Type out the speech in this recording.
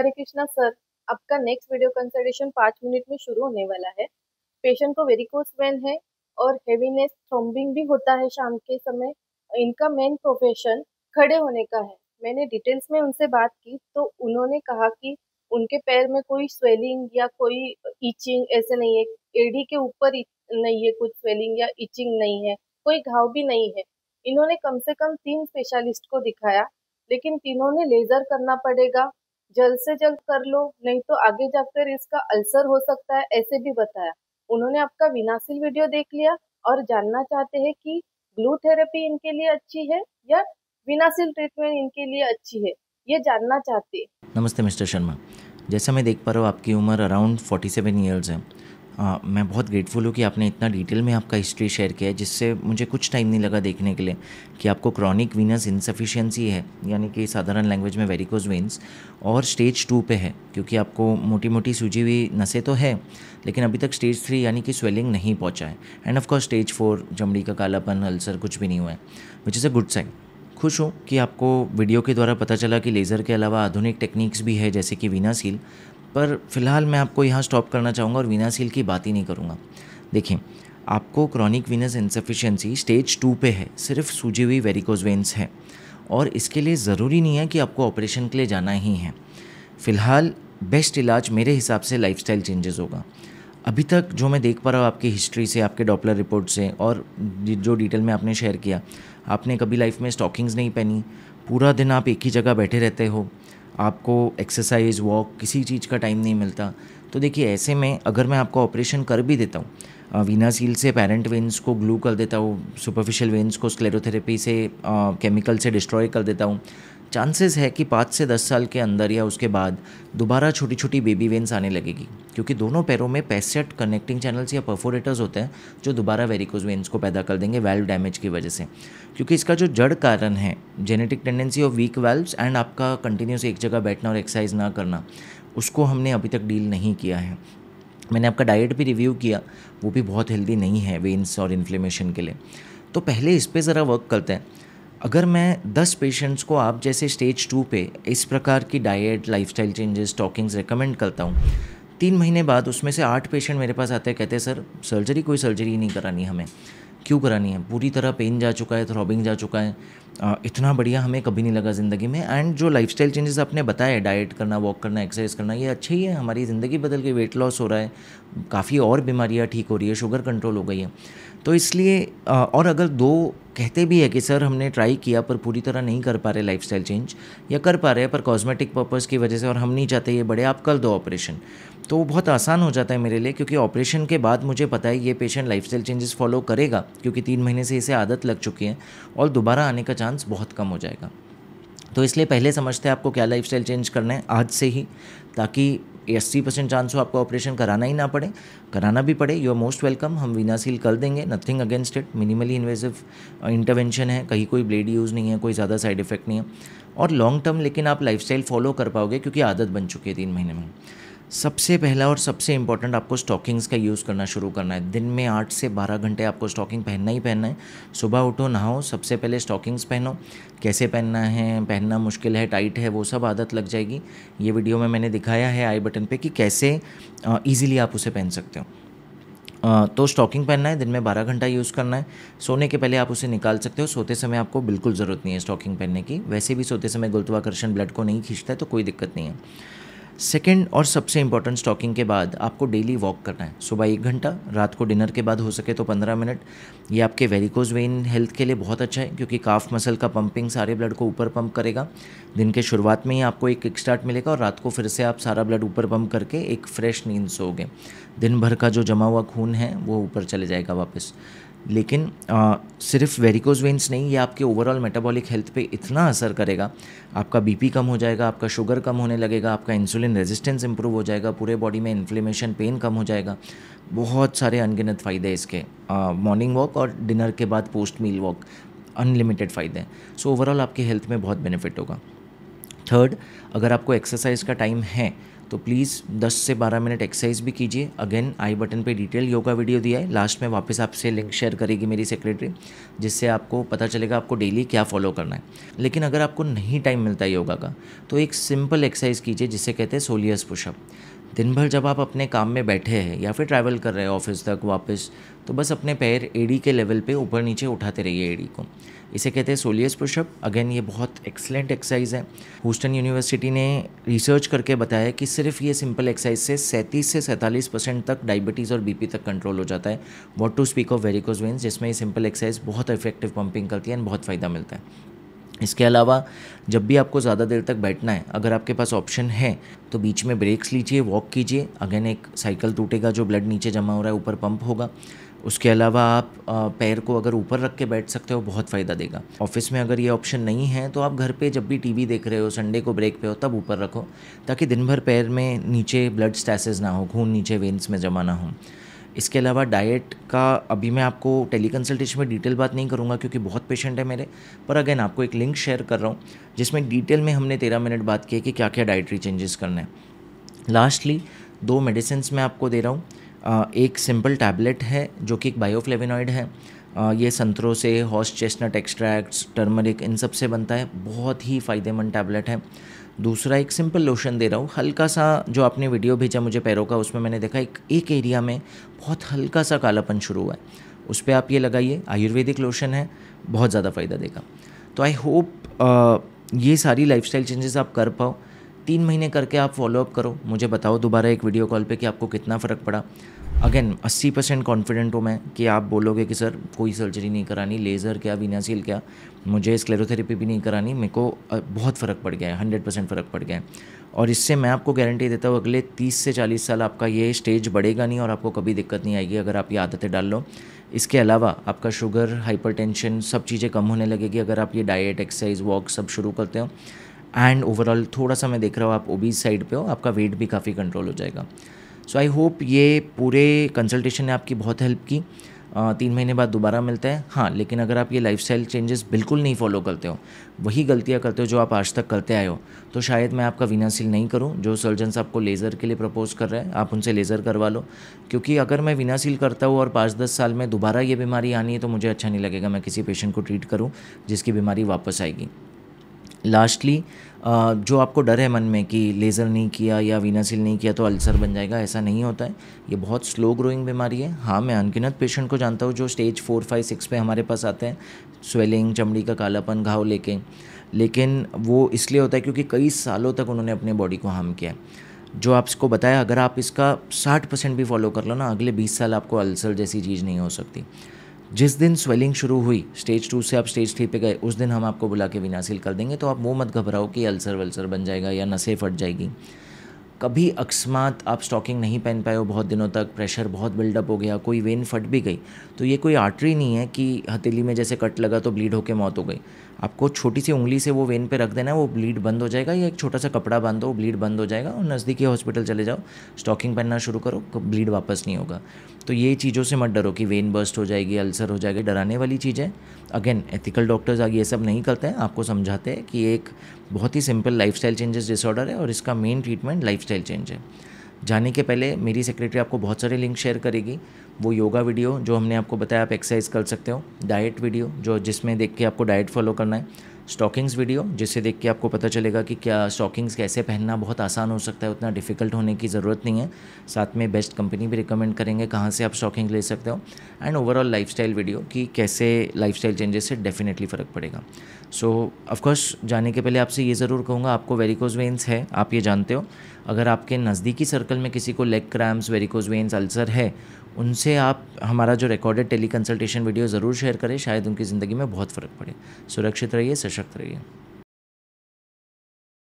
हरे Krishna sir. आपका next video consultation 5 minute में शुरू होने वाला है। पेशेंट को वेरिकोस वेन है और हेवीनेस थ्रोम्बिंग भी होता है शाम के समय। इनका मेन प्रोफेशन खड़े होने का है। मैंने डिटेल्स में उनसे बात की तो उन्होंने कहा कि उनके पैर में कोई स्वेलिंग या कोई इचिंग ऐसे नहीं है। एड़ी के ऊपर नहीं है, कुछ स्वेलिंग या इचिंग नहीं है, कोई घाव भी नहीं है। इन्होंने कम से कम 3 स्पेशलिस्ट को दिखाया, लेकिन तीनों ने लेजर करना पड़ेगा, जल्द से जल्द कर लो, नहीं तो आगे जाकर इसका अल्सर हो सकता है, ऐसे भी बताया। उन्होंने आपका विनासिल वीडियो देख लिया और जानना चाहते हैं कि ग्लू थेरेपी इनके लिए अच्छी है या विनासिल ट्रीटमेंट इनके लिए अच्छी है, ये जानना चाहते हैं। नमस्ते मिस्टर शर्मा। जैसा मैं देख पा रहा हूँ आपकी उम्र अराउंड 47 ईयर्स है। मैं बहुत ग्रेटफुल हूँ कि आपने इतना डिटेल में आपका हिस्ट्री शेयर किया है, जिससे मुझे कुछ टाइम नहीं लगा देखने के लिए कि आपको क्रॉनिक वीनस इनसफिशिएंसी है, यानी कि साधारण लैंग्वेज में वेरिकोज वेन्स, और स्टेज 2 पे है, क्योंकि आपको मोटी मोटी सूजी हुई नसें तो है, लेकिन अभी तक स्टेज 3 यानी कि स्वेलिंग नहीं पहुँचा है। एंड ऑफ कोर्स स्टेज 4 चमड़ी का कालापन, अल्सर कुछ भी नहीं हुआ है, which is a good sign. खुश हूँ कि आपको वीडियो के द्वारा पता चला कि लेज़र के अलावा आधुनिक टेक्निक्स भी है, जैसे कि वीनासील। पर फिलहाल मैं आपको यहाँ स्टॉप करना चाहूँगा और वीनासील की बात ही नहीं करूँगा। देखिए, आपको क्रॉनिक वीनस इनसफिशिएंसी स्टेज 2 पे है, सिर्फ सूजी हुई वेरिकोज वेन्स है, और इसके लिए ज़रूरी नहीं है कि आपको ऑपरेशन के लिए जाना ही है। फ़िलहाल बेस्ट इलाज मेरे हिसाब से लाइफस्टाइल चेंजेस होगा। अभी तक जो मैं देख पा रहा हूँ आपकी हिस्ट्री से, आपके डॉपलर रिपोर्ट से, और जो डिटेल में आपने शेयर किया, आपने कभी लाइफ में स्टॉकिंग्स नहीं पहनी, पूरा दिन आप एक ही जगह बैठे रहते हो, आपको एक्सरसाइज, वॉक, किसी चीज़ का टाइम नहीं मिलता। तो देखिए, ऐसे में अगर मैं आपको ऑपरेशन कर भी देता हूँ, वीनासील से पेरेंट वेन्स को ग्लू कर देता हूँ, सुपरफिशियल वेन्स को स्क्लेरोथेरेपी से केमिकल से डिस्ट्रॉय कर देता हूँ, चांसेस है कि 5 से 10 साल के अंदर या उसके बाद दोबारा छोटी छोटी बेबी वेन्स आने लगेगी, क्योंकि दोनों पैरों में 65 कनेक्टिंग चैनल्स या परफोरेटर्स होते हैं, जो दोबारा वेरिकोज वेन्स को पैदा कर देंगे वाल्व डैमेज की वजह से। क्योंकि इसका जो जड़ कारण है genetic tendency of weak valves and आपका कंटिन्यूस एक जगह बैठना और एक्सरसाइज ना करना, उसको हमने अभी तक डील नहीं किया है। मैंने आपका डाइट भी रिव्यू किया, वो भी बहुत हेल्दी नहीं है वेन्स और इन्फ्लेमेशन के लिए। तो पहले इस पे ज़रा वर्क करते हैं। अगर मैं 10 पेशेंट्स को आप जैसे स्टेज 2 पे इस प्रकार की diet, lifestyle changes, stockings recommend करता हूँ, 3 महीने बाद उसमें से 8 पेशेंट मेरे पास आते हैं, कहते हैं सर सर्जरी, कोई सर्जरी ही नहीं करानी हमें। क्यों करानी है? पूरी तरह पेन जा चुका है, थ्रॉबिंग जा चुका है, इतना बढ़िया हमें कभी नहीं लगा ज़िंदगी में। एंड जो लाइफस्टाइल चेंजेस आपने बताए, डाइट करना, वॉक करना, एक्सरसाइज करना, ये अच्छे ही है, हमारी ज़िंदगी बदल गई, वेट लॉस हो रहा है, काफ़ी और बीमारियाँ ठीक हो रही है, शुगर कंट्रोल हो गई है। तो इसलिए और अगर दो कहते भी है कि सर हमने ट्राई किया पर पूरी तरह नहीं कर पा रहे लाइफस्टाइल चेंज, या कर पा रहे हैं पर कॉस्मेटिक पर्पज़ की वजह से, और हम नहीं चाहते ये बढ़े, आप कर दो ऑपरेशन, तो वो बहुत आसान हो जाता है मेरे लिए, क्योंकि ऑपरेशन के बाद मुझे पता है ये पेशेंट लाइफस्टाइल चेंजेस फॉलो करेगा, क्योंकि 3 महीने से इसे आदत लग चुकी है, और दोबारा आने का चांस बहुत कम हो जाएगा। तो इसलिए पहले समझते हैं आपको क्या लाइफस्टाइल चेंज करना है आज से ही, ताकि 80% चांस हो आपको ऑपरेशन कराना ही ना पड़े। कराना भी पड़े, यू आर मोस्ट वेलकम, हम वीनासील कर देंगे, nothing against it, minimally invasive intervention है, कहीं कोई ब्लेड यूज़ नहीं है, कोई ज़्यादा साइड इफेक्ट नहीं है, और लॉन्ग टर्म लेकिन आप लाइफस्टाइल फॉलो कर पाओगे, क्योंकि आदत बन चुकी है 3 महीने में। सबसे पहला और सबसे इम्पॉर्टेंट, आपको स्टॉकिंग्स का यूज़ करना शुरू करना है। दिन में 8 से 12 घंटे आपको स्टॉकिंग पहनना ही पहनना है। सुबह उठो, नहाओ, सबसे पहले स्टॉकिंग्स पहनो। कैसे पहनना है, पहनना मुश्किल है, टाइट है, वो सब आदत लग जाएगी। ये वीडियो में मैंने दिखाया है आई बटन पे कि कैसे ईजिली आप उसे पहन सकते हो। तो स्टॉकिंग पहनना है, दिन में 12 घंटा यूज़ करना है। सोने के पहले आप उसे निकाल सकते हो, सोते समय आपको बिल्कुल ज़रूरत नहीं है स्टॉकिंग पहनने की। वैसे भी सोते समय गुरुत्वाकर्षण ब्लड को नहीं खींचता है, तो कोई दिक्कत नहीं है। सेकेंड और सबसे इंपॉर्टेंट, स्टॉकिंग के बाद आपको डेली वॉक करना है। सुबह 1 घंटा, रात को डिनर के बाद हो सके तो 15 मिनट। ये आपके वेरिकोज वेन हेल्थ के लिए बहुत अच्छा है, क्योंकि काफ मसल का पंपिंग सारे ब्लड को ऊपर पंप करेगा। दिन के शुरुआत में ही आपको एक किक स्टार्ट मिलेगा, और रात को फिर से आप सारा ब्लड ऊपर पंप करके एक फ्रेश नींद सोओगे। दिन भर का जो जमा हुआ खून है वो ऊपर चले जाएगा वापस। लेकिन सिर्फ वेरिकोज वेन्स नहीं, ये आपके ओवरऑल मेटाबॉलिक हेल्थ पे इतना असर करेगा, आपका बीपी कम हो जाएगा, आपका शुगर कम होने लगेगा, आपका इंसुलिन रेजिस्टेंस इंप्रूव हो जाएगा, पूरे बॉडी में इन्फ्लेमेशन, पेन कम हो जाएगा। बहुत सारे अनगिनत फ़ायदे इसके। मॉर्निंग वॉक और डिनर के बाद पोस्ट मील वॉक, अनलिमिटेड फ़ायदे हैं। सो ओवरऑल आपकी हेल्थ में बहुत बेनिफिट होगा। थर्ड, अगर आपको एक्सरसाइज का टाइम है तो प्लीज़ 10 से 12 मिनट एक्सरसाइज भी कीजिए। अगेन आई बटन पे डिटेल योगा वीडियो दिया है, लास्ट में वापस आपसे लिंक शेयर करेगी मेरी सेक्रेटरी, जिससे आपको पता चलेगा आपको डेली क्या फॉलो करना है। लेकिन अगर आपको नहीं टाइम मिलता है योगा का, तो एक सिंपल एक्सरसाइज कीजिए जिसे कहते हैं सोलियस पुशअप। दिन भर जब आप अपने काम में बैठे हैं या फिर ट्रैवल कर रहे हैं ऑफिस तक वापस, तो बस अपने पैर एड़ी के लेवल पे ऊपर नीचे उठाते रहिए एड़ी को। इसे कहते हैं सोलियस पुशअप। अगेन ये बहुत एक्सलेंट एक्सरसाइज है। ह्यूस्टन यूनिवर्सिटी ने रिसर्च करके बताया कि सिर्फ ये सिंपल एक्सरसाइज से 37 से 47% तक डायबिटीज़ और बीपी तक कंट्रोल हो जाता है। What to speak of varicose veins, जिसमें ये सिंपल एक्सरसाइज बहुत इफेक्टिव पंपिंग करती है एंड बहुत फ़ायदा मिलता है। इसके अलावा जब भी आपको ज़्यादा देर तक बैठना है, अगर आपके पास ऑप्शन है तो बीच में ब्रेक्स लीजिए, वॉक कीजिए। अगेन एक साइकिल टूटेगा, जो ब्लड नीचे जमा हो रहा है ऊपर पंप होगा। उसके अलावा आप पैर को अगर ऊपर रख के बैठ सकते हो, बहुत फ़ायदा देगा। ऑफिस में अगर ये ऑप्शन नहीं है तो आप घर पे जब भी टीवी देख रहे हो, संडे को ब्रेक पे हो, तब ऊपर रखो, ताकि दिन भर पैर में नीचे ब्लड स्टैसिस ना हो, खून नीचे वेन्स में जमा ना हो। इसके अलावा डाइट का अभी मैं आपको टेली कंसल्टेशन में डिटेल बात नहीं करूँगा क्योंकि बहुत पेशेंट है मेरे, पर अगेन आपको एक लिंक शेयर कर रहा हूँ जिसमें डिटेल में हमने 13 मिनट बात की है कि क्या क्या डाइटरी चेंजेस करने हैं। लास्टली 2 मेडिसिन मैं आपको दे रहा हूँ। एक सिंपल टैबलेट है जो कि एक बायोफ्लेविनॉइड है। ये संतरों से, हॉर्स चेस्टनट एक्सट्रैक्ट्स, टर्मरिक, इन सब से बनता है। बहुत ही फ़ायदेमंद टैबलेट है। दूसरा एक सिंपल लोशन दे रहा हूँ, हल्का सा, जो आपने वीडियो भेजा मुझे पैरों का, उसमें मैंने देखा एक एरिया में बहुत हल्का सा कालापन शुरू हुआ है, उस पर आप ये लगाइए। आयुर्वेदिक लोशन है, बहुत ज़्यादा फ़ायदा देगा। तो आई होप ये सारी लाइफस्टाइल चेंजेस आप कर पाओ। 3 महीने करके आप फॉलोअप करो, मुझे बताओ दोबारा एक वीडियो कॉल पे कि आपको कितना फ़र्क पड़ा। अगेन 80% कॉन्फिडेंट हूँ मैं कि आप बोलोगे कि सर कोई सर्जरी नहीं करानी, लेज़र क्या, वीनासील क्या, मुझे स्क्लेरोथेरेपी भी नहीं करानी, मेरे को बहुत फ़र्क पड़ गया है, 100% फ़र्क पड़ गया है। और इससे मैं आपको गारंटी देता हूँ अगले 30 से 40 साल आपका ये स्टेज बढ़ेगा नहीं और आपको कभी दिक्कत नहीं आएगी अगर आप ये आदतें डाल लो। इसके अलावा आपका शुगर, हाइपरटेंशन, सब चीज़ें कम होने लगेगी अगर आप ये डाइट, एक्सरसाइज, वॉक सब शुरू करते हो। एंड ओवरऑल थोड़ा सा मैं देख रहा हूँ आप ओबीज साइड पे हो, आपका वेट भी काफ़ी कंट्रोल हो जाएगा। सो आई होप ये पूरे कंसल्टेशन ने आपकी बहुत हेल्प की। 3 महीने बाद दोबारा मिलता है। हाँ, लेकिन अगर आप ये लाइफस्टाइल चेंजेस बिल्कुल नहीं फॉलो करते हो, वही गलतियाँ करते हो जो आप आज तक करते आए हो, तो शायद मैं आपका वीनासील नहीं करूं। जो सर्जन्स आपको लेज़र के लिए प्रपोज कर रहे हैं, आप उनसे लेज़र करवा लो, क्योंकि अगर मैं वीनासील करता हूँ और 5-10 साल में दोबारा ये बीमारी आनी है तो मुझे अच्छा नहीं लगेगा मैं किसी पेशेंट को ट्रीट करूँ जिसकी बीमारी वापस आएगी। लास्टली जो आपको डर है मन में कि लेज़र नहीं किया या वीनासील नहीं किया तो अल्सर बन जाएगा, ऐसा नहीं होता है। ये बहुत स्लो ग्रोइंग बीमारी है। हाँ, मैं अनगिनत पेशेंट को जानता हूँ जो स्टेज 4, 5, 6 पे हमारे पास आते हैं, स्वेलिंग, चमड़ी का कालापन, घाव लेके, लेकिन वो इसलिए होता है क्योंकि कई सालों तक उन्होंने अपने बॉडी को हार्म किया है। जो आपको बताया, अगर आप इसका 60% भी फॉलो कर लो ना, अगले 20 साल आपको अल्सर जैसी चीज़ नहीं हो सकती। जिस दिन स्वेलिंग शुरू हुई, स्टेज 2 से आप स्टेज 3 पे गए, उस दिन हम आपको बुला के वीनासील कर देंगे। तो आप वो मत घबराओ कि अल्सर वल्सर बन जाएगा या नसें फट जाएगी। कभी अकस्मात आप स्टॉकिंग नहीं पहन पाए हो बहुत दिनों तक, प्रेशर बहुत बिल्डअप हो गया, कोई वेन फट भी गई, तो ये कोई आर्टरी नहीं है कि हथेली में जैसे कट लगा तो ब्लीड होकर मौत हो गई। आपको छोटी सी उंगली से वो वेन पे रख देना, वो ब्लीड बंद हो जाएगा, या एक छोटा सा कपड़ा बांध दो, ब्लीड बंद हो जाएगा, और नज़दीकी हॉस्पिटल चले जाओ, स्टॉकिंग पहनना शुरू करो, ब्लीड वापस नहीं होगा। तो ये चीज़ों से मत डरो कि वेन बर्स्ट हो जाएगी, अल्सर हो जाएगी, डराने वाली चीज़ है। अगेन एथिकल डॉक्टर्स ये सब नहीं करते हैं, आपको समझाते हैं कि एक बहुत ही सिंपल लाइफस्टाइल चेंजेस डिसऑर्डर है और इसका मेन ट्रीटमेंट लाइफस्टाइल चेंज है। जाने के पहले मेरी सेक्रेटरी आपको बहुत सारे लिंक शेयर करेगी। वो योगा वीडियो जो हमने आपको बताया आप एक्सरसाइज कर सकते हो, डाइट वीडियो जो जिसमें देख के आपको डाइट फॉलो करना है, स्टॉकिंग्स वीडियो जिससे देख के आपको पता चलेगा कि क्या स्टॉकिंग्स कैसे पहनना बहुत आसान हो सकता है, उतना डिफ़िकल्ट होने की ज़रूरत नहीं है। साथ में बेस्ट कंपनी भी रिकमेंड करेंगे कहाँ से आप स्टॉकिंग ले सकते हो, एंड ओवरऑल लाइफस्टाइल वीडियो कि कैसे लाइफस्टाइल चेंजेस से डेफिनेटली फ़र्क पड़ेगा। सो ऑफकोर्स जाने के पहले आपसे ये ज़रूर कहूँगा, आपको वेरिकोज वेन्स है, आप ये जानते हो। अगर आपके नज़दीकी सर्कल में किसी को leg cramps, varicose veins, ulcer है, उनसे आप हमारा जो रिकॉर्डेड टेली कंसल्टेशन वीडियो ज़रूर शेयर करें, शायद उनकी ज़िंदगी में बहुत फ़र्क पड़े। सुरक्षित रहिए, सशक्त रहिए।